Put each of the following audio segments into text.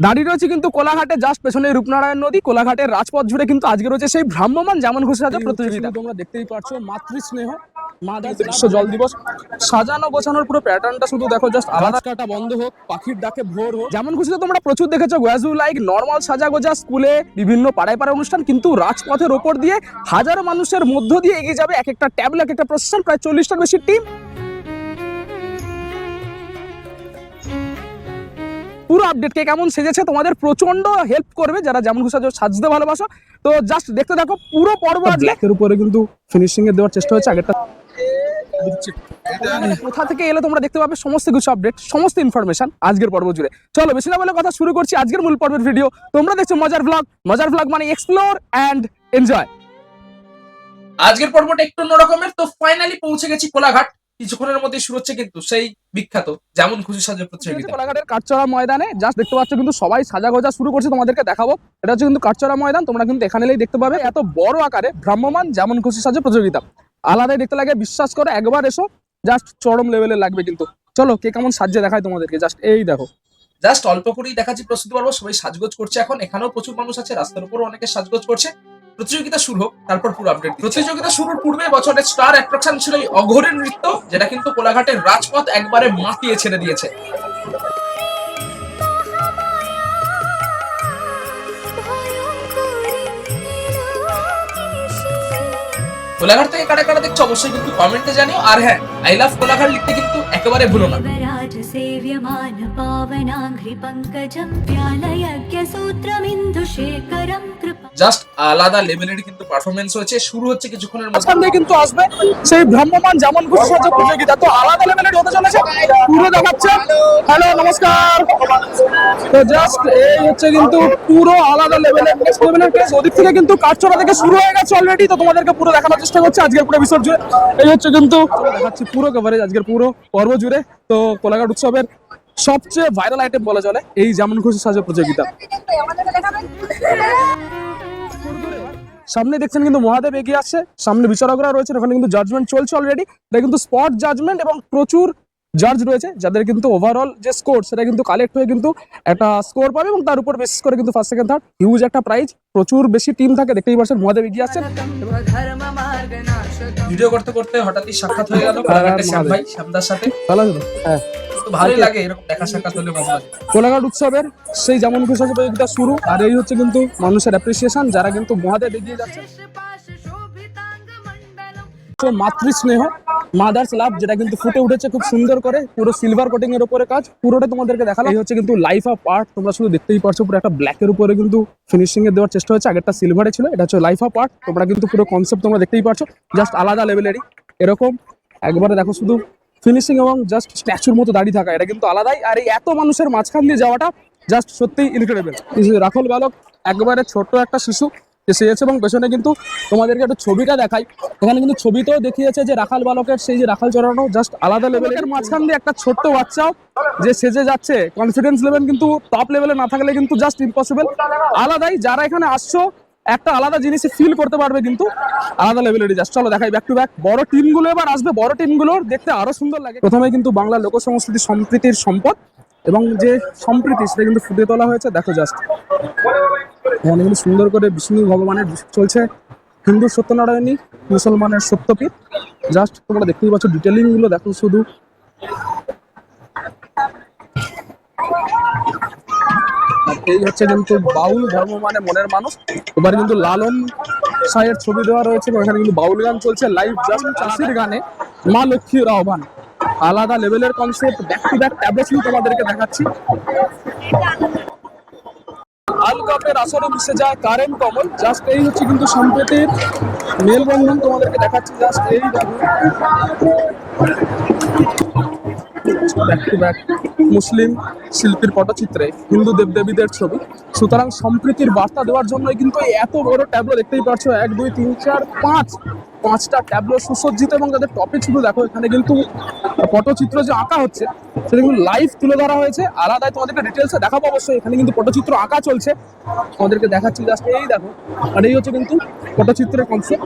দাঁড়িয়ে রয়েছে কিন্তু কোলাঘাটে জাস্ট পেছনে রূপনারায়ণ নদী, কোলাঘাটের রাজপথ জুড়ে কিন্তু আজকে রয়েছে সেই ভ্রাম্যমান যেমন খুশি সাজা প্রতিযোগিতা। তোমরা দেখতেই পাচ্ছো মাতৃস্নেহ বিশ্ব জল দিবস সাজানো গোছানোর পুরো প্যাটার্নটা শুধু দেখো, জাস্ট আলাদা কাটা বন্ধ হোক, পাখির ডাকে ভোর হোক, যেমন খুশিতে তোমরা প্রচুর দেখেছো ওয়াজু লাইক নর্মাল সাজা গোজা স্কুলে বিভিন্ন পাড়ায় পাড়ায় অনুষ্ঠান, কিন্তু রাজপথের ওপর দিয়ে হাজারো মানুষের মধ্য দিয়ে এগিয়ে যাবে এক একটা ট্যাবলো, এক একটা প্রসেশন, প্রায় 40টার বেশি টিম। পুরো আপডেট কে কেমন সেজেছে তোমাদের প্রচন্ড হেল্প করবে যারা যেমন খুশি সাজতে ভালোবাসো। তো জাস্ট দেখতে থাকো পুরো পর্ব। ব্ল্যাকের উপরে কিন্তু ফিনিশিং এর দেওয়ার চেষ্টা হচ্ছে আগেরটা। কোথা থেকে এলে তোমরা দেখতে পাবে সমস্ত কিছু আপডেট, সমস্ত ইনফরমেশন আজকের পর্ব জুড়ে। চলো বেশি না বলে কথা শুরু করছি আজকের মূল পর্বের ভিডিও। তোমরা দেখছো মজার ব্লগ, মজার ব্লগ মানে এক্সপ্লোর এন্ড এনজয়। আজকের পর্বটা একটু অন্যরকমের। তো ফাইনালি পৌঁছে গেছি কোলাঘাট। কিছুক্ষণের মধ্যে শুরু হচ্ছে কিন্তু সেই বিখ্যাত যেমন খুশি সাজা প্রতিযোগিতা। কোলাঘাটের কাঠচড়া ময়দানে জাস্ট দেখতে পাচ্ছ কিন্তু সবাই সাজা গোজা শুরু করছে, তোমাদেরকে দেখাবো। এটা হচ্ছে কিন্তু কাঠচড়া ময়দান, তোমরা কিন্তু এখানে এলেই দেখতে পাবে এত বড় আকারে ভ্রাম্যমান যেমন খুশি সাজা প্রতিযোগিতা। আলাদাই দেখতে লাগে, বিশ্বাস করো একবার এসো জাস্ট চরম লেভেলের লাগবে। কিন্তু চলো কে কেমন সাজে দেখায় তোমাদেরকে, জাস্ট এই দেখো। জাস্ট অল্প করেই দেখাচ্ছি প্রস্তুতি পর্ব। সবাই সাজগোজ করছে এখন, এখানেও প্রচুর মানুষ আছে, রাস্তার উপরও অনেকে সাজগোজ করছে। প্রতিযোগিতা শুরু হোক তারপর পুরো আপডেট। প্রতিযোগিতা শুরুর পূর্বে বছরের স্টার অ্যাট্রাকশন ছিল এই অঘোরের নৃত্য, যেটা কিন্তু কোলাঘাটের রাজপথ একবারে মাতিয়ে ছেড়ে দিয়েছে। কোলাঘাট থেকে কারা কারা দেখছো অবশ্যই কিন্তু কমেন্টে জানিও। আর হ্যাঁ, আই লাভ কোলাঘাট লিখতে কিন্তু একেবারে ভুলো না। জাস্ট আলাদা লেভেলের কিন্তু পারফরমেন্স হয়েছে। শুরু হচ্ছে কিছুক্ষণের মধ্যে কিন্তু আসবে সেই ভ্রাম্যমান যেমন খুশি সাজা প্রতিযোগিতা। তো আলাদা লেভেলের হতে চলেছে, পুরো দেখাচ্ছে। হ্যালো নমস্কার। তো জাস্ট এই হচ্ছে কিন্তু পুরো আলাদা লেভেলের নেক্সট লেভেলের কেস। ওদিক থেকে কিন্তু কাঠচড়া থেকে শুরু হয়ে গেছে অলরেডি। তো তোমাদেরকে পুরো দেখানোর চেষ্টা করছি আজকের পুরো এপিসোড জুড়ে। এই হচ্ছে কিন্তু দেখাচ্ছি পুরো কভারেজ আজকের পুরো পর্ব জুড়ে। তো কোলাঘাট উৎসবের সবচেয়ে ভাইরাল আইটেম বলা চলে এই যেমন খুশি সাজা প্রতিযোগিতা। সামনে দেখছেন কিন্তু মহাদেব এগিয়ে আসছে, সামনে বিচারকরা রয়েছেন, ওখানে কিন্তু জাজমেন্ট চলছে অলরেডি। এটা কিন্তু স্পট জাজমেন্ট এবং প্রচুর জাজ রয়েছে যাদের কিন্তু ওভারঅল যে স্কোর সেটা কিন্তু কালেক্ট হয়ে কিন্তু একটা স্কোর পাবে এবং তার উপর বেসিস করে কিন্তু ফার্স্ট সেকেন্ড থার্ড হিউজ একটা প্রাইজ, প্রচুর বেশি টিম থাকে। দেখতেই পাচ্ছেন মহাদেব এগিয়ে আসছেন। ভিডিও করতে করতে হঠাৎই সাক্ষাৎ হয়ে গেল কোলাঘাটের শ্যাম ভাই, শ্যামদার সাথে। হ্যাঁ, ভালোই লাগে এরকম দেখা সাক্ষাৎ হলে মাঝে মাঝে। কোলাঘাট উৎসবের সেই যেমন খুশি সাজা প্রতিযোগিতা শুরু, আর এই হচ্ছে কিন্তু মানুষের অ্যাপ্রিসিয়েশন যারা কিন্তু মহাদেব এগিয়ে যাচ্ছে। মাতৃস্নেহ মাদার্স লাভ যেটা কিন্তু ফুটে উঠেছে খুব সুন্দর করে, পুরো সিলভার কোটিং এর উপরে কাজ, পুরোটা তোমাদেরকে দেখালাম। এই হচ্ছে কিন্তু লাইফ অফ আর্ট, তোমরা শুধু দেখতেই পারছো পুরো একটা ব্ল্যাকের উপরে কিন্তু ফিনিশিং এর দেওয়ার চেষ্টা হচ্ছে। আগেরটা সিলভারে ছিল, এটা হচ্ছে লাইফ অফ আর্ট। তোমরা কিন্তু পুরো কনসেপ্ট তোমরা দেখতেই পারছো, জাস্ট আলাদা লেভেলেরই এরকম একবারে দেখো শুধু ফিনিশিং এবং জাস্ট স্ট্যাচুর মতো দাঁড়িয়ে থাকা, এটা কিন্তু আলাদাই। আর এই এত মানুষের মাঝখান দিয়ে যাওয়াটা জাস্ট সত্যিই ইনক্রেডিবল। রাখাল বালক একবারে ছোট্ট একটা শিশু এসেছে এবং পেছনে কিন্তু তোমাদেরকে একটা ছবিটা দেখাই। এখানে কিন্তু ছবিতেও দেখিয়েছে যে রাখাল বালকের সেই যে রাখাল চড়ানো জাস্ট আলাদা লেভেলের। মাঝখান দিয়ে একটা ছোট্ট বাচ্চাও যে সেজে যাচ্ছে, কনফিডেন্স লেভেল কিন্তু টপ লেভেলে না থাকলে কিন্তু জাস্ট ইম্পসিবল। আলাদাই, যারা এখানে আসছো একটা আলাদা জিনিসই ফিল করতে পারবে কিন্তু আলাদা লেভেলেরই। জাস্ট চলো দেখাই ব্যাক টু ব্যাক। বড় টিমগুলো এবার আসবে, বড় টিমগুলোর দেখতে আরো সুন্দর লাগে। প্রথমে কিন্তু বাংলা লোক সংস্কৃতি সম্প্রীতির সম্পদ এবং যে সম্প্রীতি সেটা কিন্তু ফুটিয়ে তোলা হয়েছে। দেখো জাস্ট এখানে কিন্তু সুন্দর করে বিষ্ণু ভগবানের চলছে, হিন্দু সত্যনারায়ণী, মুসলমানের সত্যপীঠ। জাস্ট তোমরা দেখতেই পাচ্ছ ডিটেলিং গুলো দেখো শুধু। এই হচ্ছে কিন্তু বাউল ধর্ম মানে মনের মানুষ। এবার কিন্তু লালন সাহের ছবি দেওয়া রয়েছে এবং এখানে কিন্তু বাউল গান চলছে লাইভ, জাস্ট চাষির গানে মা লক্ষ্মীর আহ্বান। আলাদা লেভেলের concept, back to back tablet তোমাদেরকে দেখাচ্ছি। আল কাপের আসরে মিশে যায় কারেন কমল, জাস্ট এই হচ্ছে কিন্তু সম্প্রীতির মেলবন্ধন তোমাদেরকে দেখাচ্ছি। জাস্ট এই ব্যাক টু ব্যাক মুসলিম শিল্পীর পটচিত্রে হিন্দু দেবদেবীদের ছবি। সুতরাং সম্প্রীতির বার্তা দেওয়ার জন্যই কিন্তু এত বড় ট্যাবলো দেখতেই পাচ্ছ, 1 2 3 4 5টা ট্যাবলো সুসজ্জিত এবং তাদের টপিক শুধু দেখো। এখানে কিন্তু পটচিত্র যে আঁকা হচ্ছে সেটা কিন্তু লাইভ তুলে ধরা হয়েছে। আলাদাই তোমাদেরকে ডিটেলসে দেখাবো অবশ্যই। এখানে কিন্তু পটচিত্র আঁকা চলছে, তোমাদেরকে দেখাচ্ছি জাস্ট এই দেখো। আর এই হচ্ছে কিন্তু পটচিত্রের কনসেপ্ট।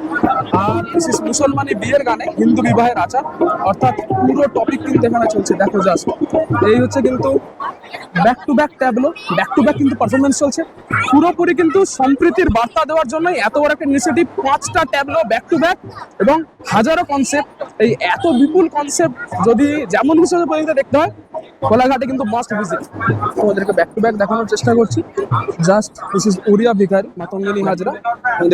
আর মুসলমানি বিয়ের গানে হিন্দু বিবাহের আচার, অর্থাৎ পুরো টপিক কিন্তু এখানে চলছে। দেখো জাস্ট এই হচ্ছে কিন্তু back to back tableau, back to back কিন্তু পারফরমেন্স চলছে পুরোপুরি কিন্তু সম্প্রীতির বার্তা দেওয়ার জন্য এত বড় একটা ইনিশিয়েটিভ। 5টা ট্যাবলো ব্যাক টু ব্যাক এবং হাজারো কনসেপ্ট। এই এত বিপুল কনসেপ্ট যদি যেমন হিসেবে পর্যন্ত দেখতে হয়, কোলাঘাটে কিন্তু মাস্ট ভিজিট। তোমাদেরকে ব্যাক টু ব্যাক দেখানোর চেষ্টা করছি। জাস্ট দিস ইজ উড়িয়া ভিখারি মাতঙ্গিনী হাজরা।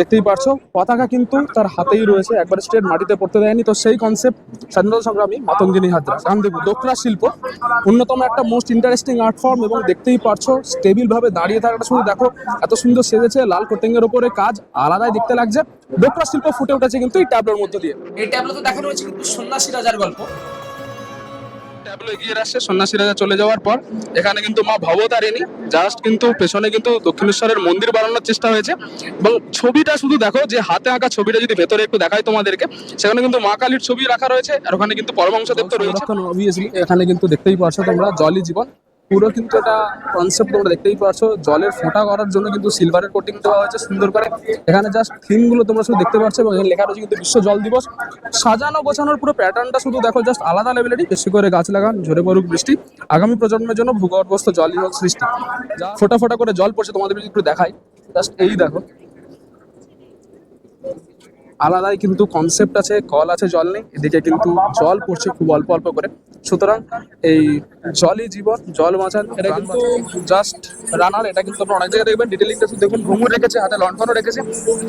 দেখতেই পারছো পতাকা কিন্তু তার হাতেই রয়েছে, একবার স্ট্রেট মাটিতে পড়তে দেয়নি। তো সেই কনসেপ্ট স্বাধীনতা সংগ্রামী মাতঙ্গিনী হাজরা। গান্ধীপুর ডোকরা শিল্প অন্যতম একটা মোস্ট ইন্টারেস্টিং আর্ট ফর্ম, এবং দেখতেই পারছো স্টেবিল ভাবে দাঁড়িয়ে থাকাটা শুধু দেখো, এত সুন্দর সেজেছে, লাল কোটিং এর উপরে কাজ আলাদাই দেখতে লাগছে। ডোকরা শিল্প ফুটে উঠেছে কিন্তু এই ট্যাবলোর মধ্যে দিয়ে। এই ট্যাবলোতে দেখানো হয়েছে কিন্তু সন্ন্যাসী রাজার গল্প। ট্যাবলো এগিয়ে আসছে সন্ন্যাসী রাজা চলে যাওয়ার পর। এখানে কিন্তু মা ভবতারিণী, জাস্ট কিন্তু পেছনে কিন্তু দক্ষিণেশ্বরের মন্দির বানানোর চেষ্টা হয়েছে। এবং ছবিটা শুধু দেখো, যে হাতে আঁকা ছবিটা যদি ভেতরে একটু দেখাই তোমাদেরকে, সেখানে কিন্তু মা কালীর ছবি রাখা রয়েছে, আর ওখানে কিন্তু পরমহংসদেব তো রয়েছে। অবভিয়াসলি এখানে কিন্তু দেখতেই পারছো তোমরা জলই জীবন, পুরো কিন্তু এটা কনসেপ্ট তোমরা দেখতেই পারছো। জলের ফোঁটা করার জন্য কিন্তু সিলভারের কোটিং দেওয়া হয়েছে সুন্দর করে। এখানে জাস্ট থিম গুলো তোমরা শুধু দেখতে পাচ্ছ, এবং এখানে লেখা রয়েছে কিন্তু বিশ্ব জল দিবস। সাজানো গোছানোর পুরো প্যাটার্নটা শুধু দেখো, জাস্ট আলাদা লেভেলেরই। বেশি করে গাছ লাগান, ঝরে পড়ুক বৃষ্টি, আগামী প্রজন্মের জন্য ভূগর্ভস্থ জল হোক সৃষ্টি। যা ফোঁটা ফোঁটা করে জল পড়ছে তোমাদের একটু দেখাই। জাস্ট এই দেখো, আলাদাই কিন্তু কনসেপ্ট আছে। কল আছে, জল নেই, এদিকে কিন্তু জল পড়ছে খুব অল্প অল্প করে। সুতরাং এই জলই জীবন, জল বাঁচান, এটা কিন্তু জাস্ট রানার। এটা কিন্তু আপনারা অনেক জায়গায় দেখবেন, ডিটেলিংটা শুধু দেখুন, ঘুঙুর রেখেছে, হাতে লণ্ঠনও রেখেছে,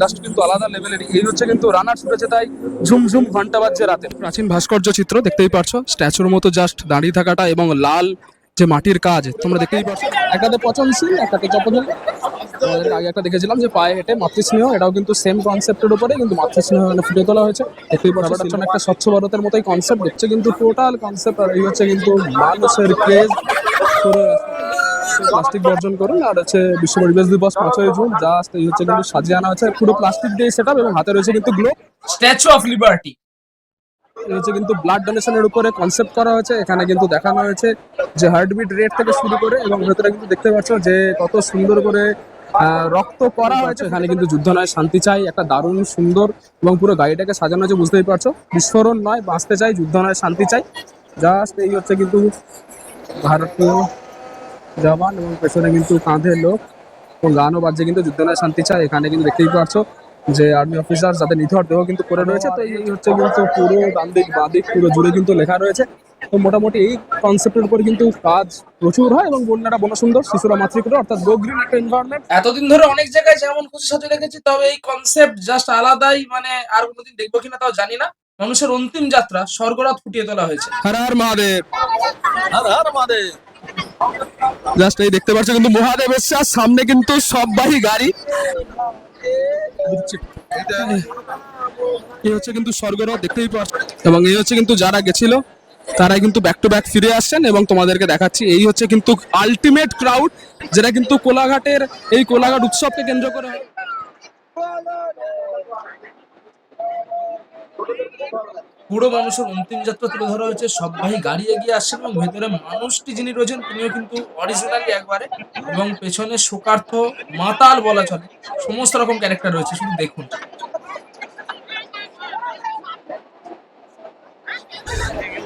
জাস্ট কিন্তু আলাদা লেভেলের। এই হচ্ছে কিন্তু রানার ছুটেছে, তাই ঝুমঝুম ঘন্টা বাজছে রাতে। প্রাচীন ভাস্কর্য চিত্র দেখতেই পারছো, স্ট্যাচুর মতো জাস্ট দাঁড়িয়ে থাকাটা, এবং লাল যে মাটির কাজ তোমরা দেখতেই পাচ্ছ। একটাতে পচনশীল, একটাতে চপনশীল। আমাদের আগে একটা দেখেছিলাম যে পায়ে হেঁটে মাতৃস্নেহ, এটাও কিন্তু সেম কনসেপ্টের উপরে কিন্তু মাতৃস্নেহ মানে ফুটে তোলা হয়েছে। দেখতেই পাচ্ছ একটা স্বচ্ছ ভারতের মতোই কনসেপ্ট হচ্ছে কিন্তু টোটাল কনসেপ্ট। আর এই হচ্ছে কিন্তু মানুষের ক্রেজ, প্লাস্টিক বর্জন করুন। আর হচ্ছে বিশ্ব পরিবেশ দিবস 5ই জুন, জাস্ট এই হচ্ছে কিন্তু সাজিয়ে আনা হয়েছে পুরো প্লাস্টিক দিয়ে সেট আপ, এবং হাতে রয়েছে কিন্তু গ্লোব। স্ট্যাচু অফ লিবার্টি হচ্ছে কিন্তু ব্লাড ডোনেশনের উপরে কনসেপ্ট করা হয়েছে। এখানে কিন্তু দেখানো হয়েছে যে হার্টবিট রেট থেকে শুরু করে, এবং ভেতরে কিন্তু দেখতে পাচ্ছ যে কত সুন্দর করে রক্ত করা হয়েছে। এখানে কিন্তু যুদ্ধ নয় শান্তি চাই, একটা দারুণ সুন্দর, এবং পুরো গাড়িটাকে সাজানো হয়েছে বুঝতেই পারছো। বিস্ফোরণ নয় বাঁচতে চাই, যুদ্ধ নয় শান্তি চাই। জাস্ট এই হচ্ছে কিন্তু ভারতীয় জওয়ান, এবং পেছনে কিন্তু কাঁধে লোক, এবং গানও বাজছে কিন্তু যুদ্ধ নয় শান্তি চাই। এখানে কিন্তু দেখতেই পাচ্ছ যে আর্মি অফিসার যাদের নিথর দেহ কিন্তু করে রয়েছে। তো এই হচ্ছে কিন্তু পুরো ডান দিক বাঁ দিক পুরো জুড়ে কিন্তু লেখা রয়েছে। তো মোটামুটি এই কনসেপ্টের উপর কিন্তু কাজ প্রচুর হয়, এবং বন্যাটা বনসুন্দর, শিশুরা মাতৃকুল, অর্থাৎ গো গ্রিন একটা এনভায়রনমেন্ট। এতদিন ধরে অনেক জায়গায় যেমন খুশি সাথে দেখেছি, তবে এই কনসেপ্ট জাস্ট আলাদাই। মানে আর কোনোদিন দেখবো কিনা তাও জানি না। মানুষের অন্তিম যাত্রা স্বর্গরাত ফুটিয়ে তোলা হয়েছে। হর হর মহাদেব, হর হর মহাদেব। জাস্ট এই দেখতে পাচ্ছ কিন্তু মহাদেব এসছে, আর সামনে কিন্তু সববাহী গাড়ি। এই হচ্ছে কিন্তু স্বর্গরাত দেখতেই পাচ্ছ, এবং এই হচ্ছে কিন্তু যারা গেছিল তারা কিন্তু ব্যাক টু ব্যাক ফিরে আসছেন, এবং তোমাদেরকে দেখাচ্ছি এই হচ্ছে কিন্তু আলটিমেট ক্রাউড, যেটা কিন্তু কোলাঘাটের এই কোলাঘাট উৎসবকে কেন্দ্র করে হয়। পুরো মানুষের অন্তিম যাত্রা তুলে ধরা হয়েছে। সববাহী গাড়ি এগিয়ে আসছেন, এবং ভেতরে মানুষটি যিনি রয়েছেন তিনিও কিন্তু অরিজিনালি একবারে, এবং পেছনে শোকার্থ মাতাল বলা চলে, সমস্ত রকম ক্যারেক্টার রয়েছে, শুধু দেখুন।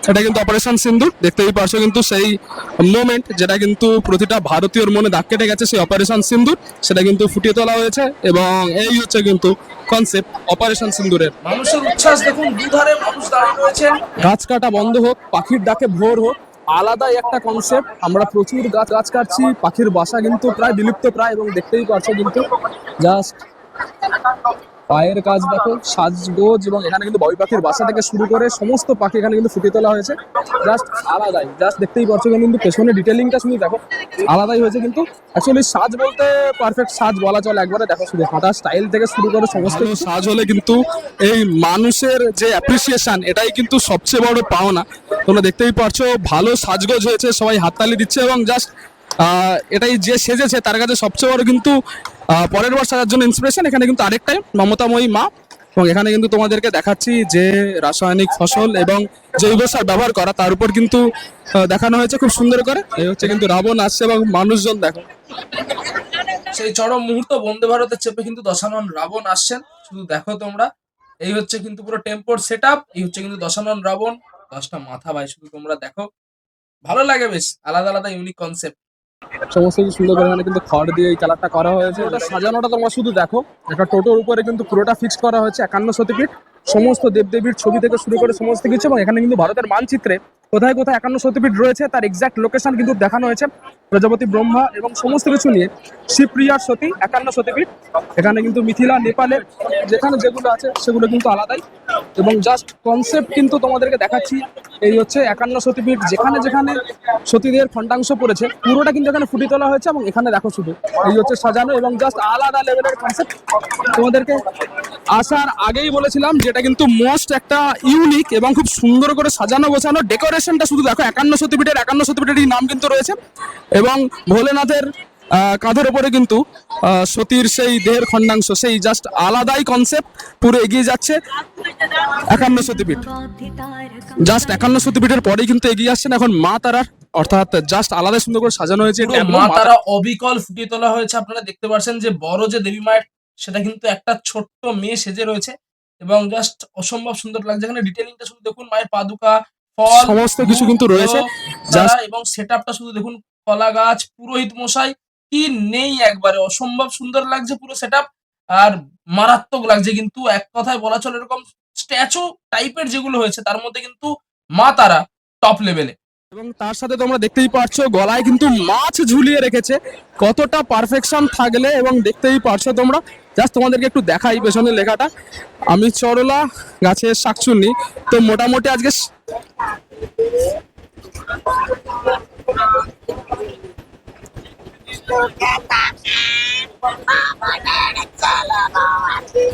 এটা কিন্তু অপারেশন সিন্দুর, দেখতেই পারছো কিন্তু সেই মোমেন্ট যেটা কিন্তু প্রতিটা ভারতীয়র মনে দাগ কেটে গেছে। সেই অপারেশন সিন্দুর সেটা কিন্তু ফুটিয়ে তোলা হয়েছে, এবং এই হচ্ছে কিন্তু কনসেপ্ট অপারেশন সিন্দুরের। মানুষের উচ্ছ্বাস দেখুন, দুধারে মানুষ দাঁড়িয়ে রয়েছেন। গাছ কাটা বন্ধ হোক, পাখির ডাকে ভোর হোক, আলাদাই একটা কনসেপ্ট। আমরা প্রচুর গাছ কাটছি, পাখির বাসা কিন্তু প্রায় বিলুপ্ত প্রায়, এবং দেখতেই পারছো কিন্তু জাস্ট পায়ের কাজ দেখো, সাজগোজ, এবং এখানে কিন্তু বাবুই পাখির বাসা থেকে শুরু করে সমস্ত পাখি এখানে কিন্তু ফুটিয়ে তোলা হয়েছে। জাস্ট আলাদাই, জাস্ট দেখতেই পাচ্ছ কিন্তু পেছনে ডিটেলিংটা শুধু দেখো, আলাদাই হয়েছে। কিন্তু অ্যাকচুয়ালি সাজ বলতে পারফেক্ট সাজ বলা চলে একবারে। দেখো শুধু হাঁটার স্টাইল থেকে শুরু করে সমস্ত সাজ হলে কিন্তু এই মানুষের যে অ্যাপ্রিসিয়েশন, এটাই কিন্তু সবচেয়ে বড় পাওনা। তোমরা দেখতেই পারছো ভালো সাজগোজ হয়েছে, সবাই হাততালি দিচ্ছে, এবং জাস্ট এটাই যে সেজেছে তার কাছে সবচেয়ে বড় কিন্তু পরের বার সাজার জন্য ইন্সপিরেশন। এখানে কিন্তু আরেকটাই মমতাময়ী মা, এবং এখানে কিন্তু তোমাদেরকে দেখাচ্ছি যে রাসায়নিক ফসল এবং জৈব সার ব্যবহার করা, তার উপর কিন্তু দেখানো হয়েছে খুব সুন্দর করে। এই হচ্ছে কিন্তু রাবণ আসছে, এবং মানুষজন দেখো সেই চরম মুহূর্ত, বন্দে ভারতের চেপে কিন্তু দশানন রাবণ আসছেন। শুধু দেখো তোমরা, এই হচ্ছে কিন্তু পুরো টেম্পোর সেট আপ, এই হচ্ছে কিন্তু দশানন রাবণ। 10টা মাথা ভাই, শুধু তোমরা দেখো, ভালো লাগে, বেশ আলাদা আলাদা ইউনিক কনসেপ্ট। সমস্ত কিছু সুন্দর করে এখানে কিন্তু খড় দিয়ে এই কালারটা করা হয়েছে। ওটা সাজানোটা তোমরা শুধু দেখো, একটা টোটোর উপরে কিন্তু পুরোটা ফিক্স করা হয়েছে 51 সতীপীঠ, সমস্ত দেবদেবীর ছবি থেকে শুরু করে সমস্ত কিছু। এবং এখানে কিন্তু ভারতের মানচিত্রে কোথায় কোথায় 51 সতীপীঠ রয়েছে তার এক্সাক্ট লোকেশন কিন্তু দেখানো হয়েছে। প্রজাপতি ব্রহ্মা এবং সমস্ত কিছু নিয়ে শিবপ্রিয়ার সতী 51 সতীপীঠ। এখানে কিন্তু মিথিলা, নেপালে যেখানে যেগুলো আছে সেগুলো কিন্তু আলাদাই। এবং জাস্ট কনসেপ্ট কিন্তু তোমাদেরকে দেখাচ্ছি, এই হচ্ছে 51 সতীপীঠ, যেখানে যেখানে সতীদের খণ্ডাংশ পড়েছে পুরোটা কিন্তু এখানে ফুটিয়ে তোলা হয়েছে। এবং এখানে দেখো শুধু এই হচ্ছে সাজানো এবং জাস্ট আলাদা লেভেলের কনসেপ্ট। তোমাদেরকে আসার আগেই বলেছিলাম যেটা কিন্তু মোস্ট একটা ইউনিক এবং খুব সুন্দর করে সাজানো গোছানো। ডেকোরেশনটা শুধু দেখো, 51 সতীপীঠের 51 সতীপীঠেরই নাম কিন্তু রয়েছে। এবং ভোলেনাথের কাঁধের ওপরে কিন্তু সতীর সেই দেহের খণ্ডাংশ, সেই জাস্ট আলাদাই কনসেপ্ট পুরো এগিয়ে যাচ্ছে 51 সতীপীঠ। জাস্ট 51 সতীপীঠের পরেই কিন্তু এগিয়ে আসছেন এখন মা তারার, অর্থাৎ জাস্ট আলাদা সুন্দর করে সাজানো হয়েছে। পুরো মা তারা অবিকল ফুটিয়ে তোলা হয়েছে। আপনারা দেখতে পাচ্ছেন যে বড় যে দেবী মায়ের, সেটা কিন্তু একটা ছোট্ট মেয়ে সেজে রয়েছে এবং জাস্ট অসম্ভব সুন্দর লাগছে। এখানে ডিটেইলিংটা শুধু দেখুন, মায়ের পাদুকা, ফল, সমস্ত কিছু কিন্তু রয়েছে। যারা, এবং সেটআপটা শুধু দেখুন, কলা গাছ, পুরোহিত মশাই, কি নেই, একবারে অসম্ভব সুন্দর লাগছে পুরো সেটআপ। আর মারাত্মক লাগছে কিন্তু, এক কথায় বলা চলে এরকম স্ট্যাচু টাইপের যেগুলো হয়েছে তার মধ্যে কিন্তু মা তারা টপ লেভেলে। এবং তার সাথে তোমরা দেখতেই পারছো গলায় কিন্তু মাছ ঝুলিয়ে রেখেছে, কতটা পারফেকশন থাকলে। এবং দেখতেই পারছো তোমরা, জাস্ট তোমাদেরকে একটু দেখাই পেছনের লেখাটা, আমি চরলা গাছের শাকচুন্নি। তো মোটামুটি আজকে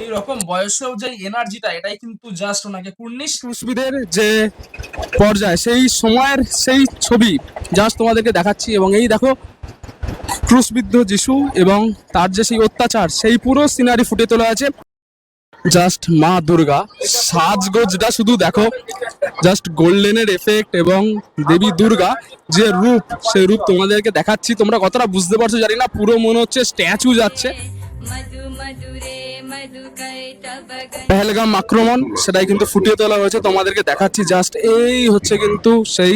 এইরকম বয়সেও যে এনার্জিটা, এটাই কিন্তু জাস্ট ওনাকে কুর্নিশ। ক্রুশবিদের যে পর্যায়, সেই সময়ের সেই ছবি জাস্ট তোমাদেরকে দেখাচ্ছি। এবং এই দেখো ক্রুশবিদ্ধ যিশু এবং তার যে সেই অত্যাচার, সেই পুরো সিনারি ফুটে তোলা আছে। জাস্ট মা দুর্গা সাজগোজটা শুধু দেখো, জাস্ট গোল্ডেনের এফেক্ট এবং দেবী দুর্গা যে রূপ, সেই রূপ তোমাদেরকে দেখাচ্ছি। তোমরা কতটা বুঝতে পারছো জানি না, পুরো মনে হচ্ছে স্ট্যাচু যাচ্ছে। পেহেলগাম আক্রমণ, সেটাই কিন্তু ফুটিয়ে তোলা হয়েছে, তোমাদেরকে দেখাচ্ছি। জাস্ট এই হচ্ছে কিন্তু সেই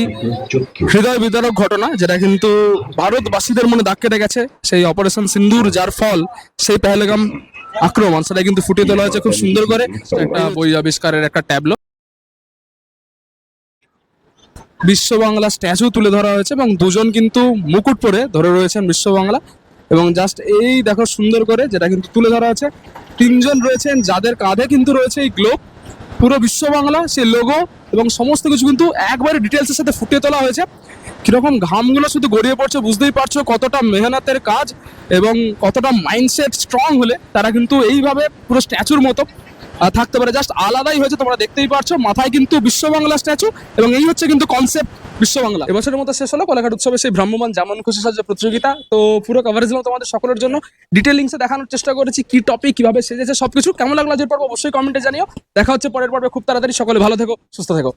হৃদয় বিদারক ঘটনা, যেটা কিন্তু ভারতবাসীদের মনে দাগ কেটে গেছে। সেই অপারেশন সিন্দুর, যার ফল সেই পেহেলগাম আক্রমণ, সেটা কিন্তু ফুটিয়ে তোলা হয়েছে খুব সুন্দর করে। একটা বই আবিষ্কারের একটা ট্যাবলো, বিশ্ব বাংলা স্ট্যাচু তুলে ধরা হয়েছে এবং দুজন কিন্তু মুকুট পরে ধরে রয়েছেন বিশ্ব বাংলা। এবং জাস্ট এই দেখো সুন্দর করে যেটা কিন্তু তুলে ধরা আছে, তিনজন রয়েছেন যাদের কাঁধে কিন্তু রয়েছে এই গ্লোব, পুরো বিশ্ব বাংলা সেই লোগো এবং সমস্ত কিছু কিন্তু একবারে ডিটেলসের সাথে ফুটিয়ে তোলা হয়েছে। কিরকম ঘামগুলো শুধু গড়িয়ে পড়ছে, বুঝতেই পারছো কতটা মেহনতের কাজ এবং কতটা মাইন্ডসেট স্ট্রং হলে তারা কিন্তু এইভাবে পুরো স্ট্যাচুর মতো থাকতে পারে। জাস্ট আলাদাই হয়েছে, তোমরা দেখতেই পারছো মাথায় কিন্তু বিশ্ব বাংলা স্ট্যাচু। এবং এই হচ্ছে কিন্তু কনসেপ্ট বিশ্ব বাংলা। এবছরের মতো শেষ হলো কোলাঘাট উৎসবে সেই ভ্রাম্যমান যেমন খুশি সাজা প্রতিযোগিতা। তো পুরো কভারেজ দিলাম তোমাদের সকলের জন্য, ডিটেলিংসে দেখানোর চেষ্টা করেছি কি টপিক, কিভাবে সেজেছে সবকিছু। কেমন লাগলো আজকের পর্ব অবশ্যই কমেন্টে জানিও। দেখা হচ্ছে পরের পর্বে খুব তাড়াতাড়ি। সকলে ভালো থেকো, সুস্থ থেকো।